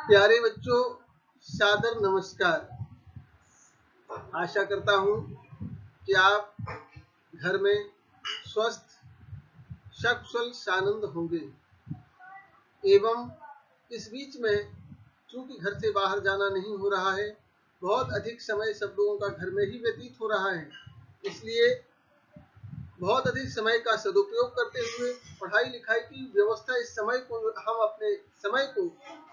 प्यारे बच्चों, सादर नमस्कार। आशा करता हूँ कि आप घर में स्वस्थ सकुशल सानंद होंगे। एवं इस बीच में चूंकि घर से बाहर जाना नहीं हो रहा है, बहुत अधिक समय सब लोगों का घर में ही व्यतीत हो रहा है, इसलिए बहुत अधिक समय का सदुपयोग करते हुए पढ़ाई लिखाई की व्यवस्था, इस समय को हम अपने समय को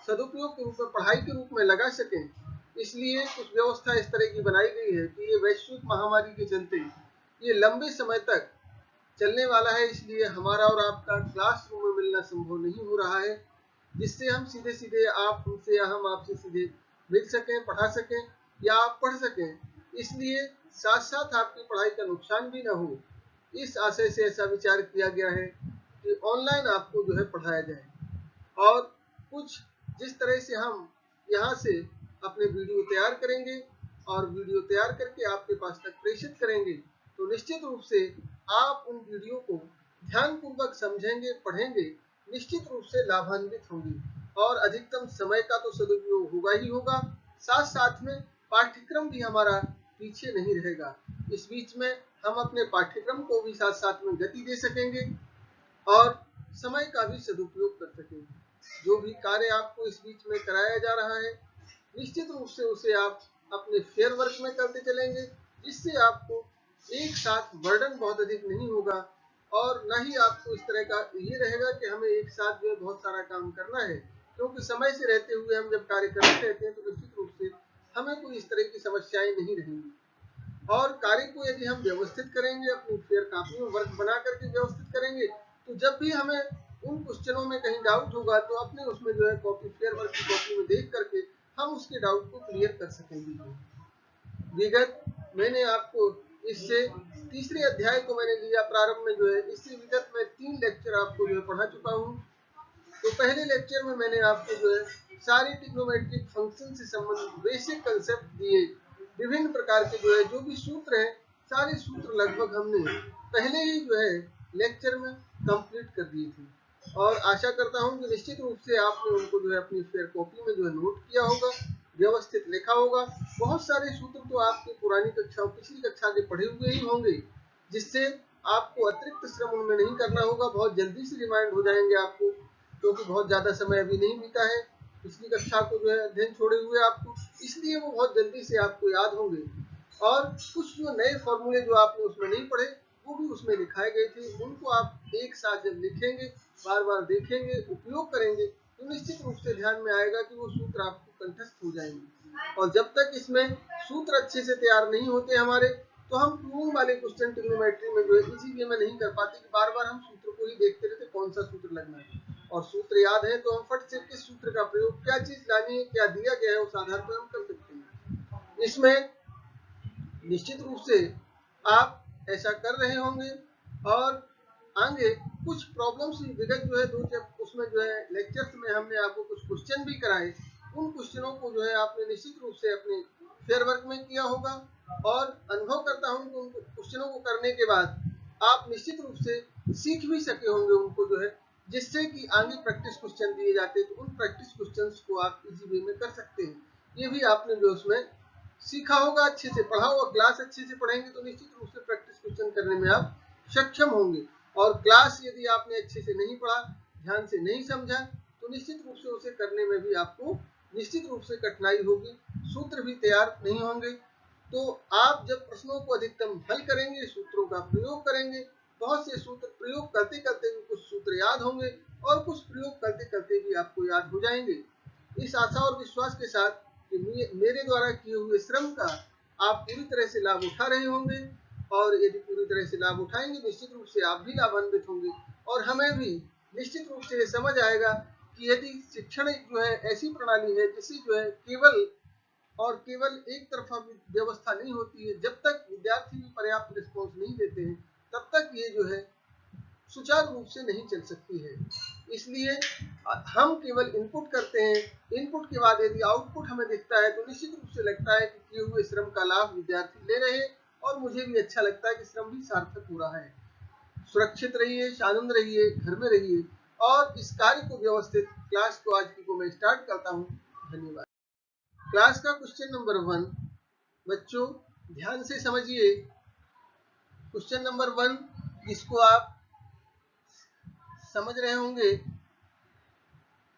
सदुपयोग के रूप में पढ़ाई के रूप में लगा सकें, इसलिए कुछ व्यवस्था इस तरह की बनाई गई है कि ये वैश्विक महामारी के चलते ये लंबे समय तक चलने वाला है। इसलिए हमारा और आपका क्लासरूम में मिलना संभव नहीं हो रहा है, जिससे हम सीधे सीधे आप हमसे या हम आपसे सीधे मिल सकें, पढ़ा सकें या आप पढ़ सकें। इसलिए साथ साथ आपकी पढ़ाई का नुकसान भी ना हो, इस आशय से ऐसा विचार किया गया है कि ऑनलाइन आपको जो है पढ़ाया जाए। और कुछ जिस तरह से हम यहाँ से अपने वीडियो तैयार करेंगे और वीडियो तैयार करके आपके पास तक प्रेषित करेंगे, तो निश्चित रूप से आप उन वीडियो को ध्यानपूर्वक समझेंगे, पढ़ेंगे, निश्चित रूप से लाभान्वित होंगे और अधिकतम समय का तो सदुपयोग होगा ही होगा, साथ साथ में पाठ्यक्रम भी हमारा पीछे नहीं रहेगा। इस बीच में हम अपने पाठ्यक्रम को भी साथ साथ में गति दे सकेंगे और समय का भी सदुपयोग कर सकेंगे। जो भी कार्य आपको इस बीच में कराया जा रहा है, निश्चित रूप से उसे आप अपने फेयर वर्क में करते चलेंगे, जिससे आपको एक साथ बर्डन बहुत अधिक नहीं होगा और न ही आपको इस तरह का ये रहेगा कि हमें एक साथ जो है बहुत सारा काम करना है, क्योंकि समय से रहते हुए हम जब कार्य करते रहते हैं तो निश्चित रूप से हमें कोई इस तरह की समस्याएं नहीं रहेंगी। और कार्य को यदि हम व्यवस्थित करेंगे, अपनी फेयर कॉपी में वर्क बना करके व्यवस्थित करेंगे, तो जब भी हमें उन क्वेश्चनों में कहीं डाउट होगा तो अपने उसमें जो है कॉपी फेयर वर्क की कॉपी में देख करके हम उसके डाउट को क्लियर कर सकेंगे। विगत मैंने आपको इससे तीसरे अध्याय को मैंने लिया प्रारंभ में, जो है इससे विगत में 3 लेक्चर आपको जो है पढ़ा चुका हूँ। तो पहले लेक्चर में मैंने आपको जो है सारे ट्रिग्नोमेट्रिक फंक्शन से संबंधित बेसिक कंसेप्ट दिए, विभिन्न प्रकार के जो भी सूत्र हैं, सारे सूत्र लगभग हमने पहले ही जो है लेक्चर में कंप्लीट कर दिए थे और आशा करता हूं कि निश्चित रूप से आपने उनको जो है अपनी फेयर कॉपी में जो है नोट किया होगा, व्यवस्थित लिखा होगा। बहुत सारे सूत्र तो आपके पुरानी कक्षा, पिछली कक्षा के पढ़े हुए ही होंगे, जिससे आपको अतिरिक्त श्रम उनमें नहीं करना होगा, बहुत जल्दी से रिमाइंड हो जाएंगे आपको, क्योंकि बहुत ज्यादा समय अभी नहीं बीता है पिछली कक्षा को जो है अध्ययन छोड़े हुए आपको, इसलिए वो बहुत जल्दी से आपको याद होंगे। और कुछ जो नए फॉर्मूले जो आपने उसमें नहीं पढ़े, वो भी उसमें दिखाए गए थे, उनको आप एक साथ जब लिखेंगे, बार बार देखेंगे, उपयोग करेंगे, तो निश्चित रूप से ध्यान में आएगा कि वो सूत्र आपको कंठस्थ हो जाएंगे। और जब तक इसमें सूत्र अच्छे से तैयार नहीं होते हमारे, तो हम प्रूविंग वाले क्वेश्चन ट्रिग्नोमेट्री में जो है इसी वे में नहीं कर पाते कि बार बार हम सूत्र को ही देखते रहते कौन सा सूत्र लगना है। और सूत्र याद है तो हम फट से किस सूत्र का प्रयोग, क्या चीज लानी है, क्या दिया गया है, उस आधार पर हम कर सकते हैं। इसमें निश्चित रूप से आप ऐसा कर रहे होंगे और आगे कुछ प्रॉब्लम्स विगत जो है दो उसमें जो है लेक्चर्स में हमने आपको कुछ क्वेश्चन भी कराए, उन क्वेश्चनों को जो है आपने निश्चित रूप से अपने फेयर वर्क में किया होगा और अनुभव करता हूं कि उन क्वेश्चनों को करने के बाद आप निश्चित रूप से सीख भी सके होंगे उनको जो है, जिससे कि आगे प्रैक्टिस क्वेश्चन दिए जाते हैं तो उन प्रैक्टिस क्वेश्चंस को आप इजी वे में कर सकते हैं। ये भी आपने जो उसमें सीखा होगा, अच्छे से पढ़ा हुआ, क्लास अच्छे से पढ़ेंगे तो निश्चित रूप से प्रैक्टिस क्वेश्चन करने में आप सक्षम होंगे। और क्लास यदि आपने अच्छे से नहीं पढ़ा, ध्यान से नहीं समझा, तो निश्चित रूप से उसे करने में भी आपको निश्चित रूप से कठिनाई होगी, सूत्र भी तैयार नहीं होंगे। तो आप जब प्रश्नों को अधिकतम हल करेंगे, सूत्रों का प्रयोग करेंगे, बहुत से सूत्र प्रयोग करते करते भी कुछ सूत्र याद होंगे और कुछ प्रयोग करते करते भी आपको याद हो जाएंगे। इस आशा और विश्वास के साथ कि मेरे द्वारा किए हुए श्रम का आप पूरी तरह से लाभ उठा रहे होंगे, और यदि पूरी तरह से लाभ उठाएंगे निश्चित रूप से आप भी लाभान्वित होंगे और हमें भी निश्चित रूप से ये समझ आएगा कि यदि शिक्षण जो है ऐसी प्रणाली है जिससे जो है केवल और केवल एक तरफा व्यवस्था नहीं होती है, जब तक विद्यार्थी भी पर्याप्त रिस्पॉन्स नहीं देते हैं तब तक ये जो है सुचारू रूप से नहीं चल सकती है। इसलिए हम केवल इनपुट करते हैं, इनपुट के बाद यदि आउटपुट हमें दिखता है तो निश्चित रूप से लगता है कि किए हुए श्रम का लाभ विद्यार्थी ले रहे हैं और मुझे भी अच्छा लगता है कि श्रम भी सार्थक हो रहा है। सुरक्षित रहिए, आनंद रहिए, घर में रहिए और इस कार्य को व्यवस्थित क्लास को आज की को मैं स्टार्ट करता हूँ। धन्यवाद। क्लास का क्वेश्चन नंबर 1 बच्चों ध्यान से समझिए। क्वेश्चन नंबर 1 जिसको आप समझ रहे होंगे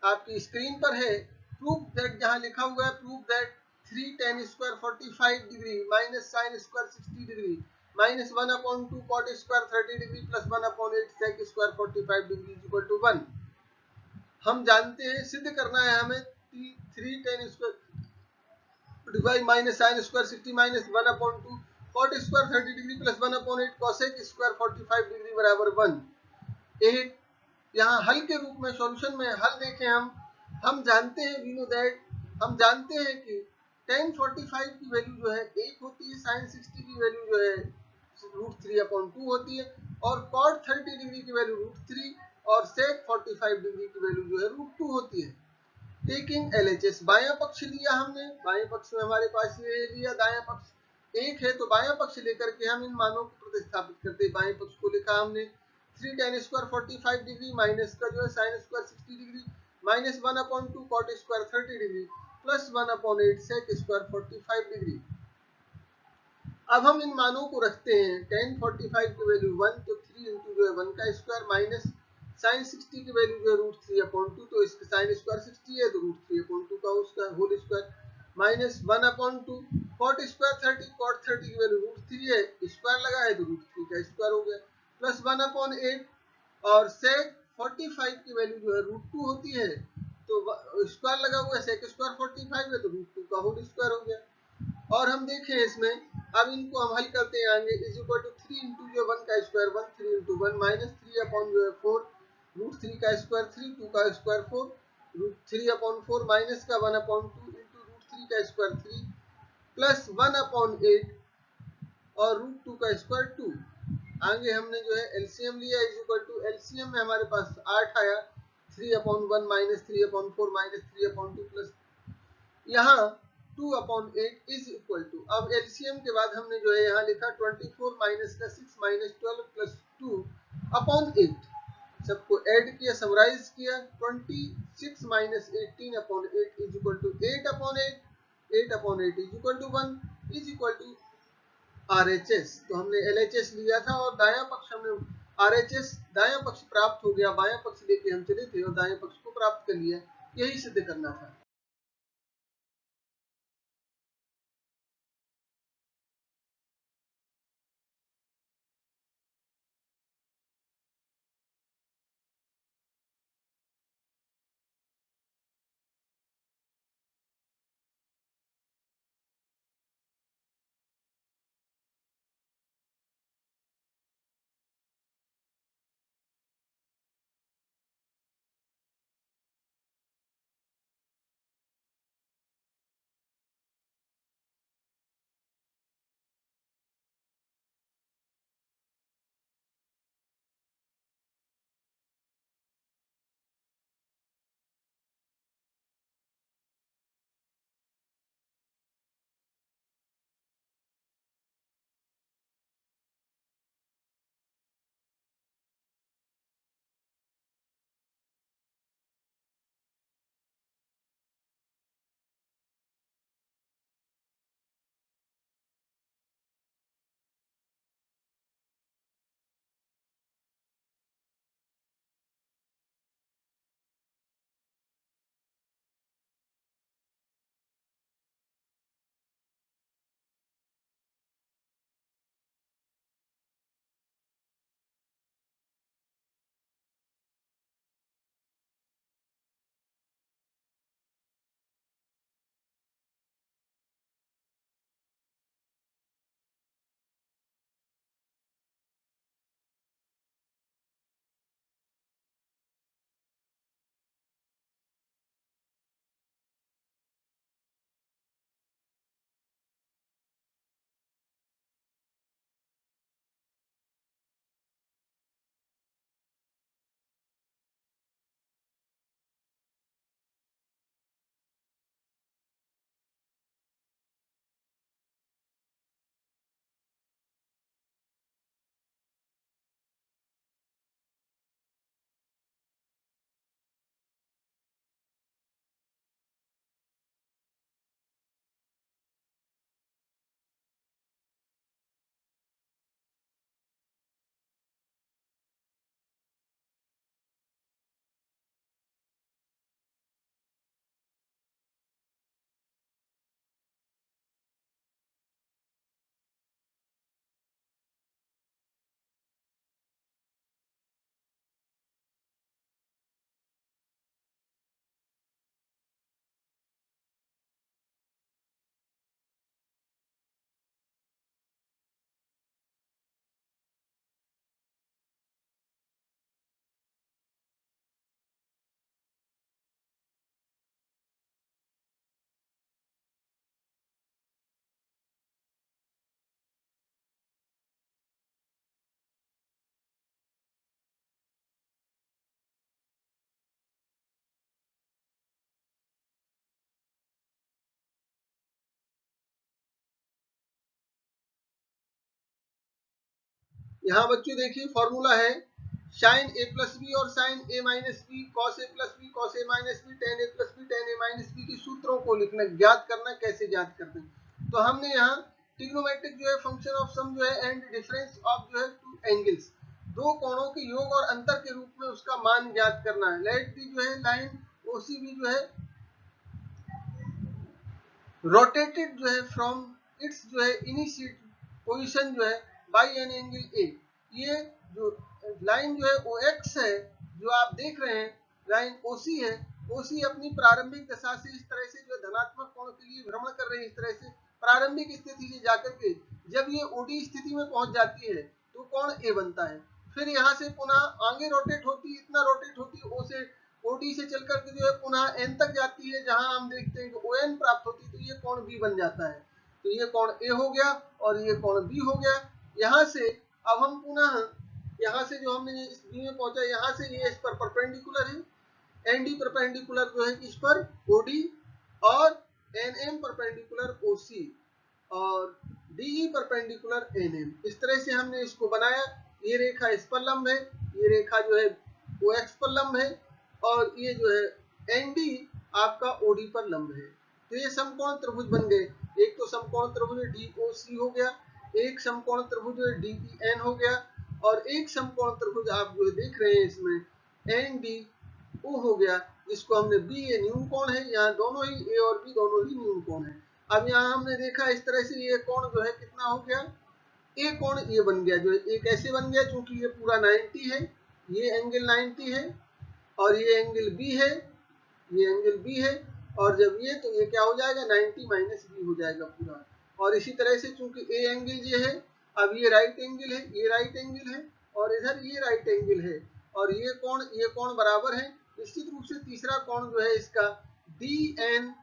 आपकी स्क्रीन पर है। प्रूफ दैट, जहां लिखा हुआ है proof that 3 tan square 45 degree minus sine square 60 degree minus 1/2 cot square 30 degree plus 1/8 sec square 45 degree equal to 1। हम जानते हैं, सिद्ध करना है हमें 3 tan square divide minus sine square 60 minus 1/2 cot square 30 degree plus 1/8 cosec square 45 degree बराबर 1। एक यहाँ हल के रूप में, सॉल्यूशन में हल देखें। हम जानते हैं, वी नो दैट, हम जानते हैं कि tan 45 की वैल्यू जो है 1 होती है, sin 60 की वैल्यू जो है √3/2 होती है और cot 30 डिग्री की वैल्यू √3 और sec 45 डिग्री की वैल्यू जो है √2 होती है। टेकिंग LHS, बायां पक्ष लिया हमने, बाएं पक्ष में हमारे पास ये लिया, दायां पक्ष 1 है तो बायां पक्ष लेकर के हम इन मानों को प्रतिस्थापित करते हैं। बाएं पक्ष को लिखा हमने 3 tan स्क्वायर 45 डिग्री माइनस का जो है sin square 60 degree minus 1/2 cot square 30 degree plus 1/8 sec square 45 degree. अब हम इन मानों को रखते हैं। tan 45 की वैल्यू 1 तो 3 इंटू जो है 1 का स्क्वायर माइनस sin 60 की वैल्यू जो है √3/2 तो इसका sin स्क्वायर 60 है तो √3/2 का उसका whole square minus 1/2 cot square 30, cot 30 की वैल्यू √3 है, स्क्वायर लगा है तो √3 का स्क्वायर हो गया प्लस 1/8 और sec 45 की वैल्यू जो है √2 होती है तो स्क्वायर लगा हुआ है, sec स्क्वायर 45 है तो √2 का होल स्क्वायर हो गया। और हम देखें इसमें, अब इनको हम हल करते हैं आगे, इज इक्वल टू 3 इंटू जो 1 का स्क्वायर 1, 3 इंटू 1 माइनस 3 जो है 4 √3 का स्क्वायर 3, 2 का स्क्वायर 4 √3/4 माइनस का 1/2 इंटू √3 का स्क्वायर 3 प्लस 1/8 और √2 का स्क्वायर 2। आगे हमने जो है एलसीएम लिया, इज इक्वल टू एलसीएम में हमारे पास 8 आया, 3/1 माइनस 3/4 माइनस 3/2 प्लस यहाँ 2/8 इज इक्वल टू, अब एलसीएम के बाद हमने जो है यहाँ लिखा 24 माइनस का 6 माइनस 12 प्लस 2/8, सबको ऐड किया, समराइज किया, 26 minus 18/8 is equal to 8/8, 8/8 is equal to 1 is equal to RHS। तो हमने LHS लिया था और दायां पक्ष हमने RHS दायां पक्ष प्राप्त हो गया, बायां पक्ष लेके हम चले थे और दायां पक्ष को प्राप्त कर लिया, यही सिद्ध करना था। यहाँ बच्चों देखिए फॉर्मूला है साइन ए प्लस बी और sign A minus B, cos A plus B, cos A minus B, ten A plus B, ten A minus B के सूत्रों को लिखना, ज्ञात करना, कैसे ज्ञात करते हैं। तो हमने यहाँ ट्रिग्नोमेट्रिक जो है फंक्शन ऑफ सम जो है एंड डिफरेंस ऑफ जो है टू एंगल्स, दो कोणों के योग और अंतर के रूप में उसका मान ज्ञात करना है। लेट दी जो है लाइन ओसी भी जो है रोटेटेड जो है फ्रॉम इट्स जो है इनिशिएट पोजीशन जो है बाय एन एंगल ए। ये जो लाइन जो है ओ एक्स है जो आप देख रहे हैं, लाइन ओसी है, ओसी अपनी प्रारंभिक दशा से इस तरह से जो धनात्मक कोण के लिए भ्रमण कर रही है, इस तरह से प्रारंभिक स्थिति से जाकर के जब ये ओडी स्थिति में पहुंच जाती है तो कोण ए बनता है। फिर यहाँ से पुनः आगे रोटेट होती है, इतना रोटेट होती है, ओ से ओडी से चलकर के जो है पुनः एन तक जाती है, जहां हम देखते हैं कि ओ एन प्राप्त होती है, तो ये कोण बी बन जाता है। तो ये कोण ए हो गया और ये कोण बी हो गया। यहाँ से अब हम पुनः यहाँ से जो हमने इस बी में पहुंचा, यहाँ से ये इस पर परपेंडिकुलर है, एन डी परपेंडिकुलर जो है इस पर ओडी और एन एम परपेंडिकुलर ओसी और डी परपेंडिकुलर एन एम। इस तरह से हमने इसको बनाया। ये रेखा इस पर लंब है, ये रेखा जो है ओ एक्स पर लंब है और ये जो है एन डी आपका ओडी पर लंब है। तो ये समकोण त्रिभुज बन गए। एक तो समकोण त्रिभुज डी ओ सी हो गया, एक समकोण त्रिभुज डी ई एन हो गया और एक समकोण त्रिभुज आप जो देख रहे हैं इसमें एन डी ओ हो गया, जिसको हमने बी, ये न्यून कोण है, यहाँ दोनों ही ए और बी दोनों ही न्यून कोण है। अब यहाँ हमने देखा इस तरह से ये कोण जो है कितना हो गया, ए कोण ये बन गया, जो ए कैसे बन गया, क्योंकि ये पूरा 90 है, ये एंगल 90 है और ये एंगल बी है, ये एंगल बी है और जब ये तो ये क्या हो जाएगा 90 माइनस बी हो जाएगा पूरा। और इसी तरह से चूंकि ए एंगल ये है, अब ये राइट एंगल है, ये राइट एंगल है और इधर ये राइट एंगल है और ये कोण बराबर है। निश्चित रूप से तीसरा कोण जो है इसका डी एन,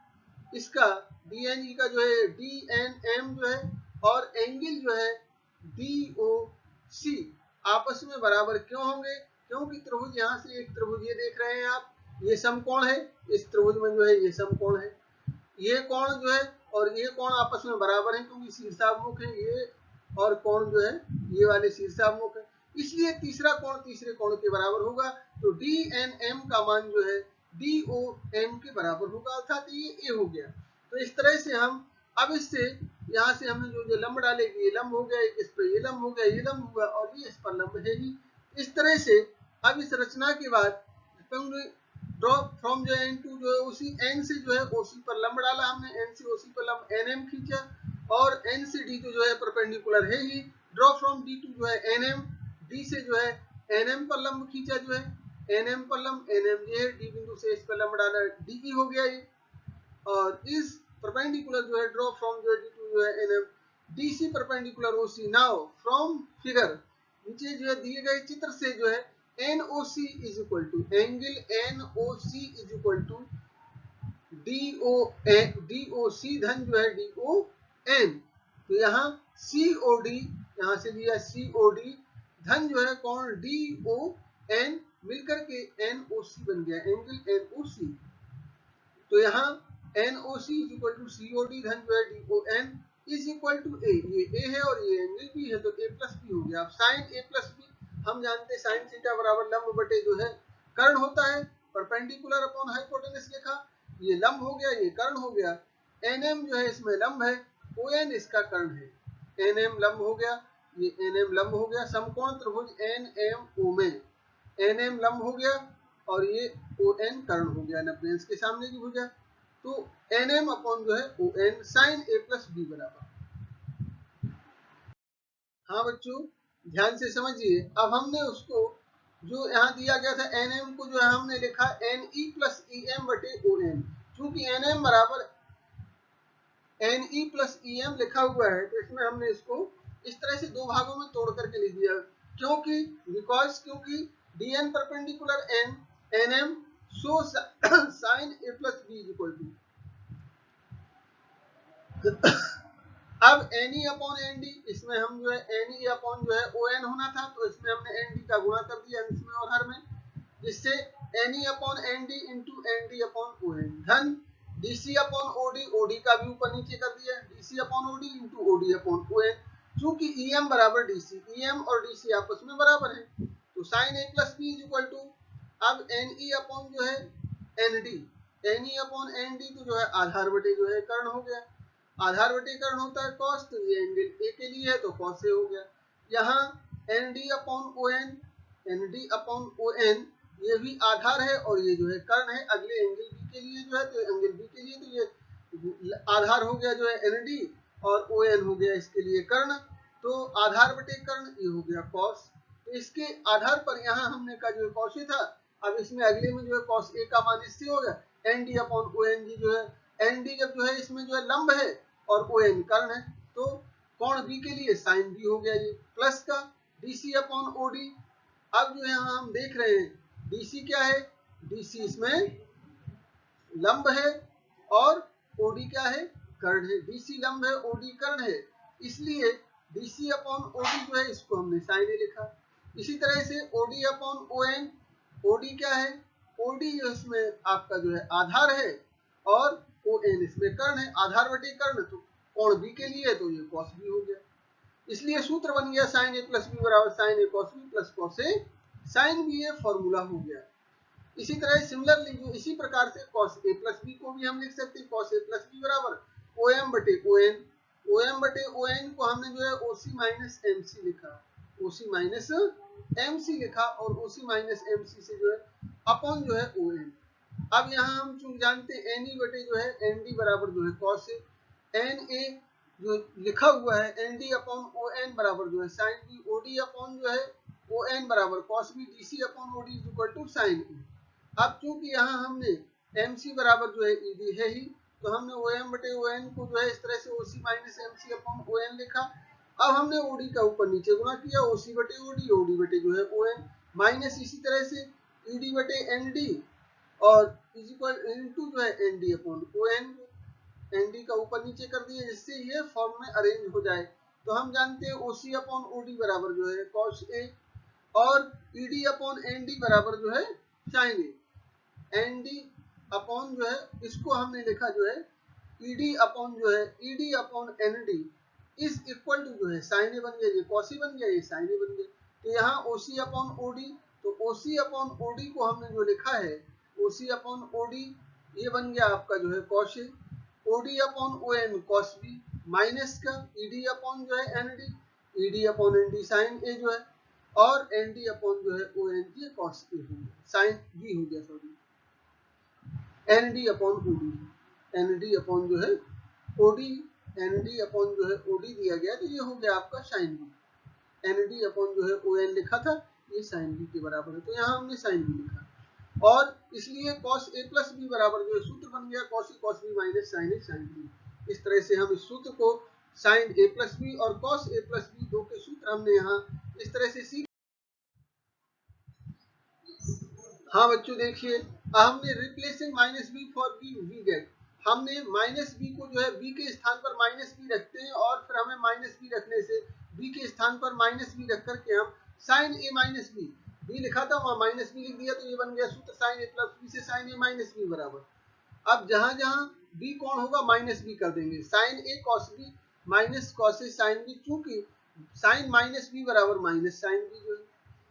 इसका डी एन का जो है डी एन एम जो है और एंगल जो है डी ओ सी आपस में बराबर क्यों होंगे, क्योंकि त्रिभुज यहाँ से एक त्रिभुज ये देख रहे हैं आप, ये समकोण है, इस त्रिभुज में जो है ये समकोण है, ये कोण जो है और ये कोण आपस में बराबर है क्योंकि शीर्षाभिमुख है ये, और कोण जो है ये वाले शीर्षाभिमुख है, इसलिए तीसरा कोण तीसरे कोण के बराबर होगा। तो डी एन एम का मान जो है डी ओ एम के बराबर होगा, अर्थात ये ए हो गया। तो इस तरह से हम अब इससे यहाँ से हमने जो लंब डालेगी, ये लंब हो गया, एक इस पर ये लंब हो गया, ये लंब हुआ और ये इस पर लंब है ही। इस तरह से अब इस रचना के बाद ड्रॉ फ्रॉम जो एन टू जो है उसी एन से जो है ओसी पर लंब डाला हमने, एन से ओसी पर लंब एन एम खींचा और एन से डी तो जो है परपेंडिकुलर है ही। ड्रॉ फ्रॉम डी टू जो है एन एम, डी से जो है एन एम पर लंब खींचा, जो है एन एम पर लंब, एन एम ये है, डी बिंदु से इस पर लंब डाला, डी ई हो गया ये। और इस परपेंडिकुलर जो है ड्रॉ फ्रॉम जो है डी टू जो है N M, D C perpendicular O C. Now from figure, नीचे जो है दिए गए चित्र से जो है NOC is equal to angle NOC is equal to DOC धन जो है DON। तो यहाँ COD, यहाँ से लिया COD धन जो है कोण DON मिलकर के NOC बन गया, एंगल NOC। तो यहाँ NOC is equal to COD धन जो है DON is equal to A, ये A है और ये एंगल B है, तो A प्लस B हो गया। अब साइन A प्लस B हम जानते हैं साइन थीटा बराबर लंब बटे जो है कर्ण होता है, परपेंडिकुलर अपॉन हाइपोटेनस लिखा, ये लंब हो गया, ये कर्ण हो गया। एनएम जो है इसमें लंब है, ओएन इसका कर्ण है, एनएम लंब हो गया, ये एनएम लंब हो गया। समकोण त्रिभुज एनएम ओ में एनएम लंब हो गया और ये ओएन कर्ण हो गया, नब्बेंस के सामने की भुजा। तो एनएम अपॉन जो है ON sine A plus B बराबर। हाँ बच्चों ध्यान से समझिए, अब हमने उसको जो यहाँ दिया गया था एन एम को जो है हमने लिखा N E plus E M बटे ओ एन। चूंकि एन एम बराबर N E plus E M लिखा हुआ है तो इसमें हमने इसको इस तरह से दो भागों में तोड़ करके लिख दिया, क्योंकि D N perpendicular N N M so sine A plus B is equal to, अब N E upon N D, इसमें हम जो है एन ई अपॉन जो है ओ एन होना था तो इसमें हमने एन डी का गुणा कर दिया अंश में और हर में, जिससे N E upon N D into N D upon O N धन D C upon O D का भी ऊपर नीचे कर दिया, D C upon O D into O D upon O N. चूंकि EM बराबर DC, EM और DC आपस में बराबर है, तो sine A plus B is equal to, अब NE अपॉन जो है ND, NE अपॉन ND तो जो है आधार बटे जो है कर्ण हो गया, आधार बटे कर्ण होता है कॉस, तो ये एंगल A के लिए है तो कॉस A हो गया। यहाँ ND upon ON, ND upon ON ये भी आधार है और ये जो है कर्ण है अगले एंगल B के लिए जो है, तो एंगल B के लिए तो ये आधार हो गया जो है ND और ON हो गया इसके लिए कर्ण, तो आधार बटे कर्ण ये हो गया कॉस। तो इसके आधार पर यहाँ हमने का जो कॉस A था, अब इसमें अगले में जो है कॉस A का मान इससे हो गया, ND अपॉन ON जो है, ND जब जो है इसमें जो है लंब है और ON कर्ण है, तो कोण B के लिए साइन B हो गया ये, प्लस का DC अपॉन OD। अब जो यहाँ हम देख रहे हैं DC क्या है, DC इसमें लंब है और OD क्या है, कर्ण है, DC लंब है OD कर्ण है, इसलिए DC अपॉन OD जो है इसको हमने साइन A लिखा। इसी तरह से OD अपॉन ON, OD क्या है, OD जो इसमें आपका जो है आधार है और ON इसमें कर्ण है, आधार बटे कर्ण, तो कोण B के लिए तो ये cos B हो गया। इसलिए सूत्र बन गया साइन A प्लस बी बराबर sine A cos B plus cos A sine B, ये फॉर्मूला हो गया। इसी तरह सिमिलरली जो इसी प्रकार से cos A प्लस बी को भी हम लिख सकते हैं, cos A प्लस बी बराबर OM बटे ON, OM बटे ON को हमने जो है OC माइनस MC लिखा, OC माइनस MC लिखा और OC माइनस MC से जो है अपॉन जो है ON। अब यहाँ हम चूंकि जानते हैं NE बटे जो है ND बराबर जो है cos A, NA जो लिखा हुआ है ND अपॉन ON बराबर जो है साइन B, OD अपॉन जो है ON बराबर cos B, DC upon OD is equal to sine A। अब चूंकि यहाँ हमने MC बराबर जो है ED है ही, तो हमने OM बटे ON को जो है इस तरह से OC minus MC upon ON लिखा। अब हमने OD का ऊपर नीचे गुणा किया, OC बटे OD, OD बटे जो है ON माइनस इसी तरह से ED बटे ND और इज इक्वल इनटू जो है ND अपॉन ON, ND का ऊपर नीचे कर दिए जिससे ये फॉर्म में अरेंज हो जाए। तो हम जानते हैं OC अपॉन OD बराबर जो है cos A और ED अपॉन ND बराबर जो है साइन A। ND अपॉन जो है इसको हमने लिखा जो है ED अपॉन जो है ED upon ND is equal to जो है साइन A बन गया, ये cos A बन गया, ये साइन A बन गया। तो यहाँ OC अपॉन OD, तो OC अपॉन OD को हमने जो लिखा है OC अपॉन OD ये बन गया आपका जो है cos A, OD upon ON cos B minus का ED अपॉन जो है ND, ED upon ND sine A जो है और ND अपॉन जो है ON ये cos A हो गया, साइन B हो गया, sorry ND upon OD, ND upon जो है OD, ND अपॉन जो है OD दिया गया, तो ये हो गया आपका साइन B। ND अपॉन जो है ON लिखा था, ये साइन B के बराबर है, तो यहाँ हमने साइन B लिखा और इसलिए cos A प्लस बी बराबर जो है सूत्र बन गया cos A cos B minus sine A sine B। इस तरह से हम इस सूत्र को साइन A प्लस बी और cos A प्लस बी दो के सूत्र हमने यहाँ इस तरह से सीख। हाँ बच्चों देखिए, हमने replacing minus B for B we get, हमने माइनस बी को जो है बी के स्थान पर माइनस बी रखते हैं और फिर हमें माइनस बी रखने से बी के स्थान पर माइनस बी रख करके हम sign A minus B, B लिखा था वहां माइनस बी लिख दिया, तो ये बन गया सूत्र साइन ए प्लस बी से साइन ए माइनस बी बराबर। अब जहां जहां बी कौन होगा माइनस बी कर देंगे, sign A cos B minus cos A sine B, चूंकि साइन माइनस बी बराबर माइनस साइन बी जो है,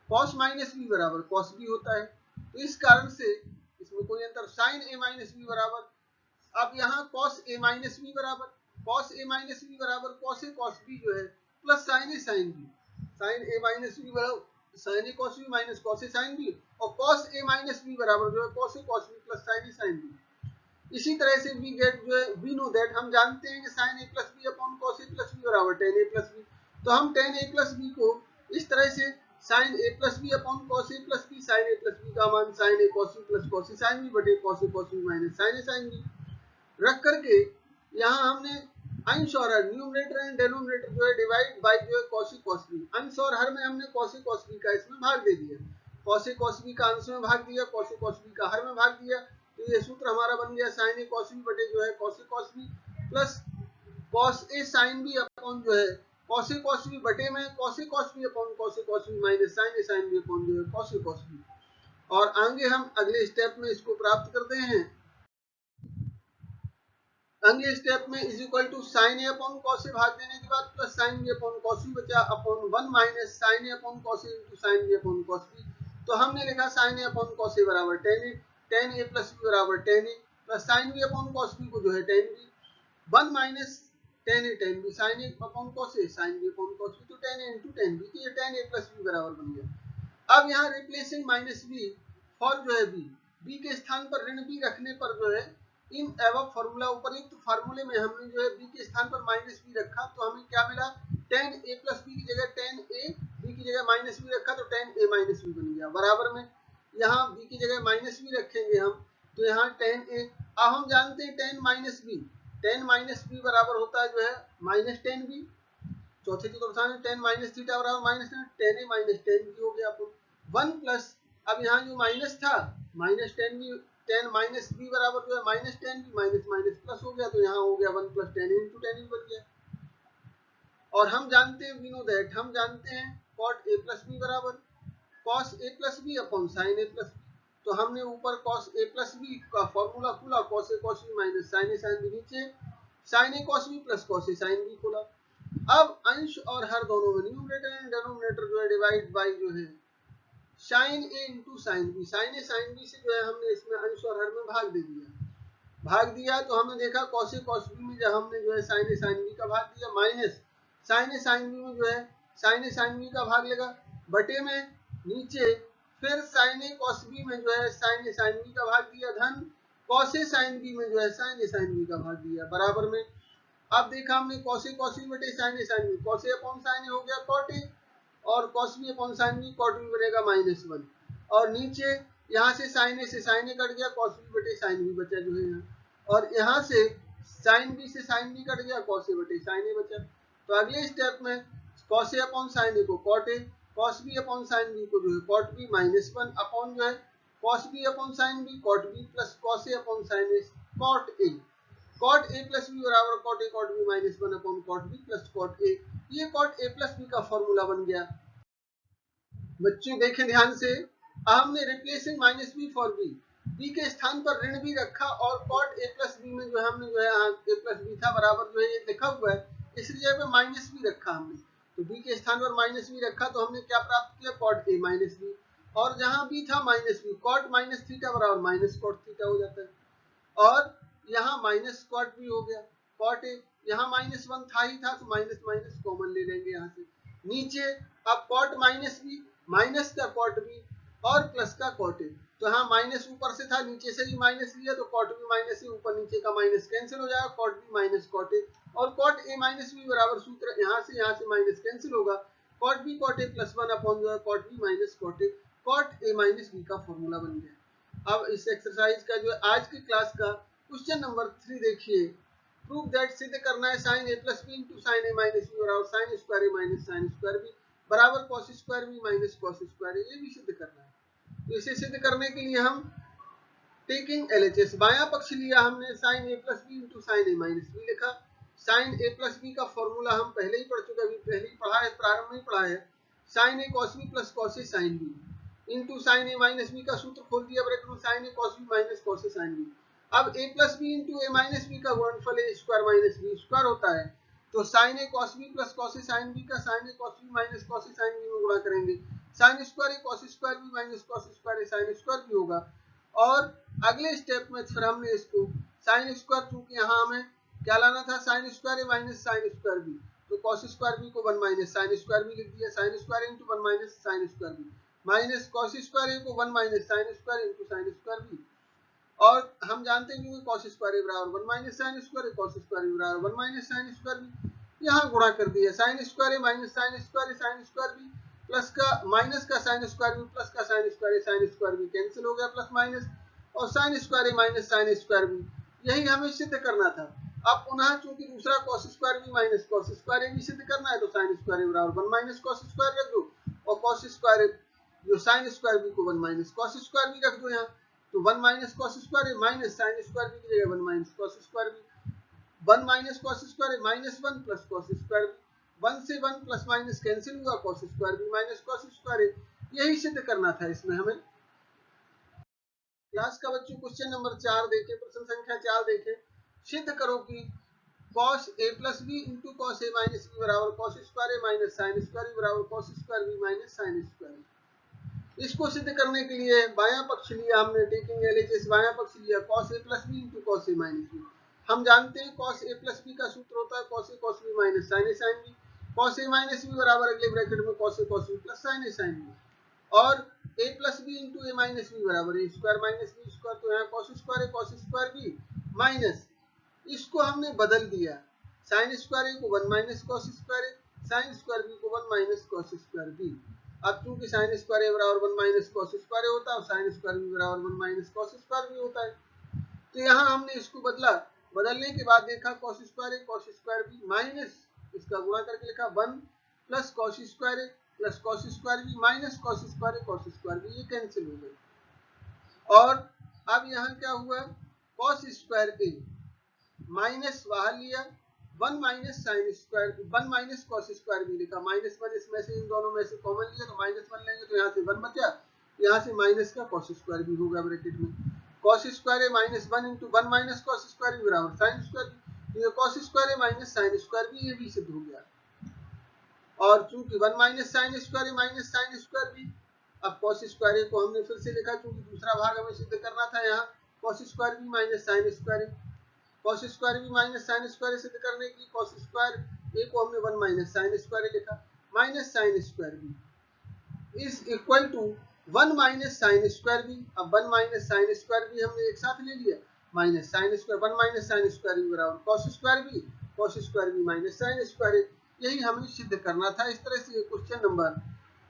कॉस माइनस बी बराबर कॉस बी होता है, तो इस कारण से इसमें कोई अंतर, साइन ए माइनस बी बराबर, अब यहाँ कॉस ए माइनस बी बराबर कॉस ए माइनस बी बराबर कॉस ए कॉस बी जो है plus sign A sine B, sine A minus B बराबर sign A cos B minus cos A sine B और cos A minus B बराबर जो है cos A cos B plus sign A sine B. इसी तरह से we get जो है वी नो दैट, हम जानते हैं कि sign A plus B upon cos A plus B बराबर टेन ए प्लस बी, तो हम टेन ए प्लस बी को इस तरह से sine A plus B upon cos A plus B, sine A plus B का मान sign A cos B plus cos A sine B बटे cos B minus sine A sine B रख करके यहाँ हमने अंश और हर न्यूमरेटर एंड डेनोमिनेटर जो है डिवाइड बाय जो है कॉस बी, अंश और हर में हमने कॉस बी का इसमें भाग दे दिया, कॉस बी का अंश में भाग दिया, कॉस बी का हर में भाग दिया, तो ये सूत्र हमारा बन गया साइन ए कॉस बी बटे जो है cos B plus cos A sine B upon जो है कॉस बी बटे में cos B upon cos B minus sine A sine B upon जो है कॉस बी। और आगे हम अगले स्टेप में इसको प्राप्त करते हैं। अगले स्टेप में is equal to sine A upon cos A भाग देने के बाद plus sine B upon cos B बचा upon 1 minus sine A upon cos A into sine B upon cos B. तो हमने लिखा sine A upon cos A बराबर tan A plus B बराबर tan A plus sine B upon cos B को जो है tan B 1 minus ten B sine A upon cos A sine B upon cos B तो tan A into ten B तो ये ten A plus B बराबर बन गया। अब यहाँ रिप्लेसिंग माइनस बी फॉर जो है बी के स्थान पर ऋण बी रखने पर जो है इन एवं फॉर्मूला उपयुक्त फार्मूले में हमने जो है बी के स्थान पर माइनस बी रखा तो हमें क्या मिला टेन ए प्लस बी की जगह टेन ए बी की जगह माइनस बी रखा तो टेन ए माइनस बी बन गया। बराबर में यहाँ बी की जगह माइनस बी रखेंगे हम तो यहाँ टेन ए। अब हम जानते हैं टेन माइनस बी बराबर होता है जो है माइनस टेन बी। चौथे चतुर्थांश में टेन माइनस थीटा बराबर माइनस टेन ए माइनस टेन बी हो गया अपन वन प्लस अब यहाँ जो माइनस था minus ten B ten minus B बराबर जो है minus ten B minus minus plus हो गया तो यहाँ हो गया one plus ten into ten B बन गया। और हम जानते हैं वी नो दैट हम जानते हैं कॉट ए प्लस बी बराबर cos A plus B upon sine A plus B. तो हमने ऊपर कॉस ए प्लस बी का फॉर्मूला खोला cos A B minus sine A sine B नीचे sine A cos B plus cos A sine B खोला। अब अंश और हर दोनों में न्यूमरेटर एंड डिनोमिनेटर जो है डिवाइड बाय जो है sine A into sine B sine B से जो है हमने इसमें अंश और हर में भाग दिया तो हमने देखा कॉस बी में जब हमने जो है साइन बी का भाग दिया माइनस साइन बी में जो है साइन बी का भाग लगा बटे में नीचे फिर साइन ए कॉस बी में जो है साइन बी का भाग दिया धन कॉस ए साइन बी में जो है साइन बी का भाग दिया बराबर में। अब देखा हमने कॉस बी बटे sine B cos A upon sine A हो गया कॉट ए और cos B upon sine B cot B बनेगा माइनस वन और नीचे यहाँ से साइन ए कट गया कॉस बी बटे साइन बी बचा जो है यहाँ और यहाँ से साइन बी से साइन बी कट गया कॉस ए बटे साइन ए बचा। तो अगले स्टेप में कॉस ए अपॉन साइन ए को cot A cos B upon sine B को जो है cot B minus one upon जो है cos B upon sine B cot B plus cos A upon sine A cot A plus B बराबर cot B minus one upon cot B plus cot A. ये cot A plus B का formula बन गया। बच्चों देखें ध्यान से हमने replacing minus B for B के स्थान पर ऋण बी रखा और कॉट ए प्लस बी में जो है हमने जो है ए प्लस बी था बराबर जो है ये लिखा हुआ है इस जगह पे माइनस बी रखा हमने तो बी के स्थान पर माइनस बी रखा तो हमने क्या प्राप्त किया कॉट ए माइनस बी और जहां बी था minus B cot minus theta बराबर माइनस कॉट थीटा हो जाता है और यहाँ माइनस कॉट भी हो गया कॉट ए यहाँ माइनस वन था ही था तो माइनस माइनस कॉमन ले लेंगे यहाँ से नीचे अब कॉट माइनस बी माइनस का कॉट बी और प्लस का कॉट ए तो यहाँ माइनस ऊपर से था नीचे से भी माइनस लिया तो कॉट बी माइनस ए ऊपर नीचे का माइनस कैंसिल हो जाएगा cot B minus cot A और कॉट ए माइनस बी बराबर सूत्र यहाँ से माइनस कैंसिल होगा cot B cot A plus one upon जो है cot B minus cot A minus B का फॉर्मूला बन गया। अब इस एक्सरसाइज का जो है आज की क्लास का क्वेश्चन नंबर 3 देखिए प्रूव दैट सिद्ध करना है sine A plus B into sine A minus B बराबर sine square A minus sine square B बराबर cos square B minus cos square A ये भी सिद्ध करना है। तो इसे सिद्ध करने के लिए हम टेकिंग एलएचएस बायां पक्ष लिया हमने sign A plus B into sine A minus B लिखा साइन ए प्लस बी का फॉर्मूला हम पहले ही पढ़ चुके अभी पहले ही पढ़ा है प्रारंभ में पढ़ा है sine A cos B plus cos A sine B into sine A minus B का सूत्र खोल दिया ब्रैकेट में sine A cos B minus cos A sine B. अब a plus B into A minus B का गुणनफल A square minus B square होता है तो sine A cos B plus cos A sine B का sine A cos B minus cos A sine B में गुणा करेंगे sine square A cos square B minus cos square A sine square B होगा और अगले step में फिर हमने इसको साइन स्क्वायर चूंकि यहाँ हमें क्या लाना था sine square A minus sine square B तो कॉस स्क्वायर बी को one minus sine square B लिख दिया sine square into one minus sine square B minus cos square A को one minus sine square into sine square B और हम जानते हैं कि cos स्क्वायर ए बराबर 1 minus sin square A cos square B बराबर 1 माइनस sin स्क्वायर बी यहाँ गुणा कर दिया sin square A minus sin square A sin square B plus का माइनस का sin स्क्वायर बी प्लस का sin स्क्वायर ए sin square B cancel हो गया प्लस माइनस और sin square A minus sin square B यही हमें सिद्ध करना था। अब पुनः चूंकि दूसरा cos square B minus cos square A भी सिद्ध करना है तो sin स्क्वायर ए बराबर 1 माइनस cos स्क्वायर रख दो और cos स्क्वायर ए जो sin स्क्वायर बी को 1 माइनस cos स्क्वायर बी रख दो यहाँ तो 1 minus cos square A minus sine square B की जगह 1 minus cos square B 1 minus cos square A minus 1 plus cos square B 1 से 1 प्लस माइनस कैंसिल हुआ cos square B minus cos square A यही सिद्ध करना था इसमें हमें। क्लास का बच्चों क्वेश्चन नंबर 4 देखें प्रश्न संख्या 4 देखें सिद्ध करो कि cos a plus B into cos A minus B बराबर cos square A minus sine square B बराबर cos square B minus sine square. इसको सिद्ध करने के लिए बायां पक्ष लिया हमने, टेकिंग एलएचएस, बायां पक्ष लिया cos a plus B into cos A minus B. हम जानते हैं cos a प्लस बी का सूत्र होता है cos a cos b minus sin a sin b। cos a minus b बराबर अगले ब्रैकेट में cos a cos b plus sin a sin b। और a plus B into A minus B बराबर A square minus B square. तो यहाँ cos square B minus, इसको हमने बदल दिया, साइन स्क्वायर ए को 1 minus cos square A, sine square B को 1 माइनस कॉस स्क्वायर बी। अब चूंकि साइन स्क्वायर ए बराबर 1 माइनस कॉस स्क्वायर ए होता है और साइन स्क्वायर बी बराबर 1 माइनस कॉस स्क्वायर बी होता है, तो यहाँ हमने इसको बदला। बदलने के बाद देखा cos square A cos square B minus, इसका गुणा करके लिखा 1 plus cos square A plus cos square B minus cos square A cos square B, ये कैंसिल हो गए। और अब यहाँ क्या हुआ, cos स्क्वायर ए माइनस बाहर लिया, 1 minus sine square 1 minus cos square B लिखा, माइनस 1 इसमें से इन दोनों में से कॉमन लिया तो माइनस 1 लेंगे तो यहाँ से 1 बचा, यहाँ से माइनस का कॉस स्क्वायर बी होगा ब्रैकेट में। Cos square A minus 1 into 1 minus cos square B बराबर साइन स्क्वायर बी। ये cos square A minus sine square B, ये भी सिद्ध हो गया। और चूंकि 1 minus sine square A minus sine square B, अब कॉस स्क्वायर ए को हमने फिर से लिखा क्योंकि दूसरा भाग हमें सिद्ध करना था। यहाँ cos square B minus sine square A, cos square B minus sine square सिद्ध करने की कॉस स्क्वायर ए को हमने 1 माइनस साइन स्क्वायर लिखा, minus sine square B is equal to 1 minus sine square B. अब 1 माइनस साइन स्क्वायर बी हमने एक साथ ले लिया, minus sine square 1 minus sine square B बराबर cos square B minus sine square A. यही हमें सिद्ध करना था। इस तरह से क्वेश्चन नंबर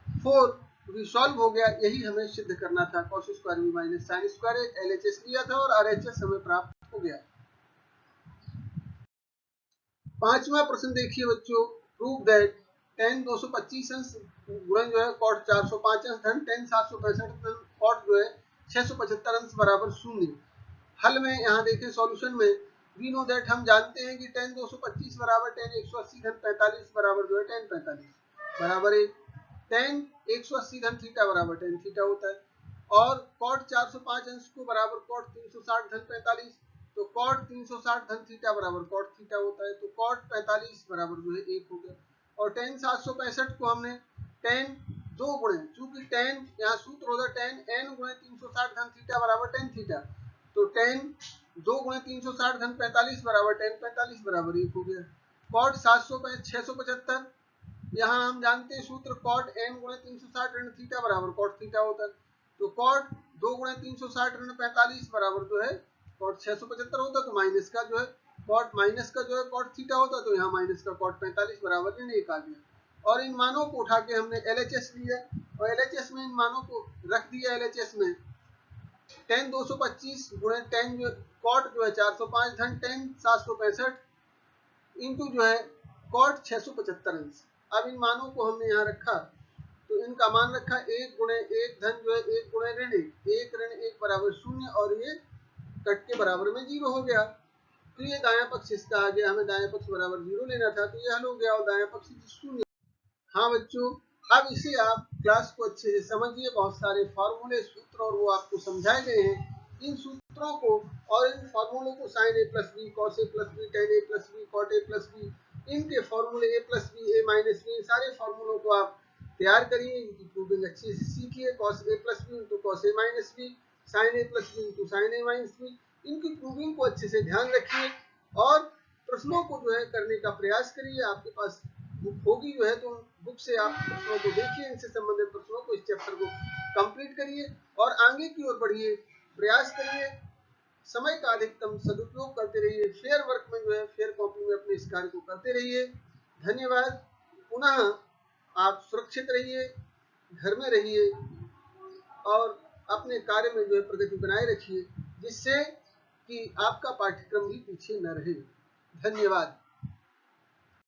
4 रिसॉल्व हो गया। यही हमें सिद्ध करना था, cos square B minus sine square A. LHS लिया था और आरएचएस हमें प्राप्त हो गया। पांचवा प्रश्न देखिए बच्चों, प्रूव दैट tan 225 अंश गुणन जो है cot 405 अंश धन tan 765 धन cot जो है 675 अंश बराबर 0। हल में यहाँ देखें सॉल्यूशन में, वी नो दैट हम जानते हैं कि tan 225 बराबर tan 180 धन 45 बराबर जो है tan 45 बराबर 1, tan 180 धन थीटा बराबर tan थीटा होता है, और cot 405 अंश को बराबर cot 360 धन 45, तो cot 360 धन थीटा बराबर cot थीटा होता है, तो cot 45 बराबर जो है 1 हो गया। और tan 765 को हमने tan 2 गुणे, चूंकि tan यहाँ सूत्र होगा tan n गुणे 360 धन थीटा बराबर tan थीटा, तो tan 2 गुणे 360 धन 45 बराबर tan 45 बराबर 1 हो गया। cot 675 यहाँ हम जानते हैं सूत्र cot n गुणे 360 ऋण थीटा बराबर cot थीटा होता है, तो cot 2 गुणे 360 ऋण 45 बराबर जो है cot 675 होता है, तो माइनस का जो है cot थीटा होता है, तो यहाँ माइनस का cot 45 बराबर ऋण 1 आ गया। और इन मानों को उठा के हमने LHS लिया और LHS में इन मानों को रख दिया। LHS में tan 225 गुणे tan cot जो है 405 धन tan 765 इंटू जो है cot 675 अंश। अब इन मानों को हमने यहाँ रखा, तो इनका मान रखा 1 गुणे 1 धन जो है 1 गुणे ऋण 1 ऋण 1 बराबर 0, और ये कट के बराबर में 0 हो गया। तो ये दायां पक्ष इसका आ गया, हमें दायां पक्ष बराबर 0 लेना था, तो ये हल हो गया और दायां पक्ष 0। हाँ बच्चों, अब इसे आप क्लास को अच्छे से समझिए। बहुत सारे फॉर्मूले सूत्र और वो आपको समझाए गए हैं। इन सूत्रों को और इन फॉर्मूलों को sin a plus B, cos a plus B, tan a plus B, cot a plus B, इनके फॉर्मूले a plus B, a minus B, सारे फॉर्मूलों को आप तैयार करिए, इनकी प्रूविंग अच्छे से सीखिए। cos a plus B into cos a minus B, sin a plus B into sin a minus B, इनकी प्रूविंग को अच्छे से ध्यान रखिए और प्रश्नों को जो है करने का प्रयास करिए। आपके पास बुक होगी जो है, तो बुक से आप प्रश्नों को देखिए, इनसे संबंधित प्रश्नों को, इस चैप्टर को कंप्लीट करिए और आगे की ओर बढ़िए, प्रयास करिए, समय का अधिकतम सदुपयोग करते रहिए। फेयर वर्क में जो है, फेयर कॉपी में अपने इस कार्य को करते रहिए। धन्यवाद। पुनः आप सुरक्षित रहिए, घर में रहिए और अपने कार्य में जो है प्रगति बनाए रखिए, जिससे कि आपका पाठ्यक्रम भी पीछे न रहे। धन्यवाद।